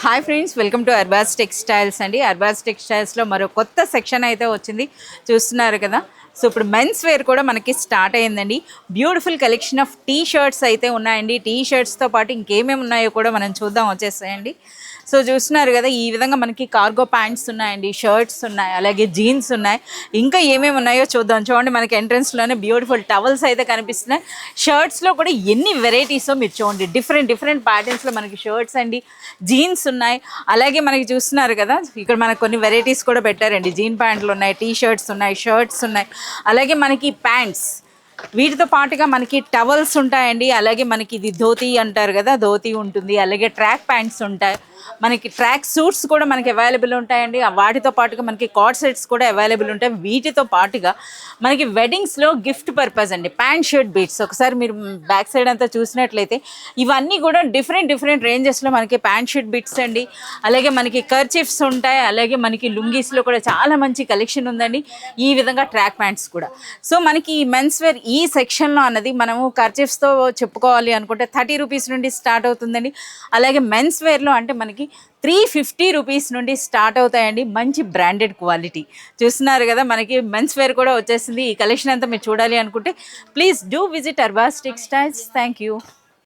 Hi friends, welcome to Arbaaz textiles అండి. అర్బాజ్ టెక్స్టైల్స్లో మరో కొత్త సెక్షన్ అయితే వచ్చింది, చూస్తున్నారు కదా. సో ఇప్పుడు మెన్స్ వేర్ కూడా మనకి స్టార్ట్ అయ్యిందండి. Beautiful collection of T shirts అయితే ఉన్నాయండి. టీ షర్ట్స్తో పాటు ఇంకేమేమి ఉన్నాయో కూడా మనం చూద్దాం, వచ్చేసాయండి. సో చూస్తున్నారు కదా, ఈ విధంగా మనకి కార్గో ప్యాంట్స్ ఉన్నాయండి, షర్ట్స్ ఉన్నాయి, అలాగే జీన్స్ ఉన్నాయి. ఇంకా ఏమేమి ఉన్నాయో చూద్దాం. చూడండి, మనకి ఎంట్రన్స్లోనే బ్యూటిఫుల్ టవల్స్ అయితే కనిపిస్తున్నాయి. షర్ట్స్లో కూడా ఎన్ని వెరైటీసో మీరు చూడండి. డిఫరెంట్ డిఫరెంట్ ప్యాటర్న్స్లో మనకి షర్ట్స్ అండి, జీన్స్ ఉన్నాయి. అలాగే మనకి చూస్తున్నారు కదా, ఇక్కడ మనకు కొన్ని వెరైటీస్ కూడా పెట్టారండి. జీన్ ప్యాంట్లు ఉన్నాయి, టీ షర్ట్స్ ఉన్నాయి, షర్ట్స్ ఉన్నాయి, అలాగే మనకి ప్యాంట్స్. వీటితో పాటుగా మనకి టవల్స్ ఉంటాయండి. అలాగే మనకి ఇది ధోతి అంటారు కదా, ధోతి ఉంటుంది. అలాగే ట్రాక్ ప్యాంట్స్ ఉంటాయి, మనకి ట్రాక్ సూట్స్ కూడా మనకి అవైలబుల్ ఉంటాయండి. వాటితో పాటుగా మనకి కార్డ్ సెట్స్ కూడా అవైలబుల్ ఉంటాయి. వీటితో పాటుగా మనకి వెడ్డింగ్స్లో గిఫ్ట్ పర్పస్ అండి, ప్యాంట్ షర్ట్ బీట్స్. ఒకసారి మీరు బ్యాక్ సైడ్ అంతా చూసినట్లయితే ఇవన్నీ కూడా డిఫరెంట్ డిఫరెంట్ రేంజెస్లో మనకి ప్యాంట్ షర్ట్ బీట్స్ అండి. అలాగే మనకి కర్చీఫ్స్ ఉంటాయి, అలాగే మనకి లుంగీస్లో కూడా చాలా మంచి కలెక్షన్ ఉందండి. ఈ విధంగా ట్రాక్ ప్యాంట్స్ కూడా. సో మనకి మెన్స్ వేర్ ఈ సెక్షన్లో అన్నది మనము కర్చీఫ్స్తో చెప్పుకోవాలి అనుకుంటే 30 రూపీస్ నుండి స్టార్ట్ అవుతుందండి. అలాగే మెన్స్ వేర్లో అంటే మనకి 350 రూపీస్ నుండి స్టార్ట్ అవుతాయండి. మంచి బ్రాండెడ్ క్వాలిటీ. చూస్తున్నారు కదా, మనకి మెన్స్ వేర్ కూడా వచ్చేసింది. ఈ కలెక్షన్ అంతా మీరు చూడాలి అనుకుంటే please do visit Arbaaz textiles. Thank you.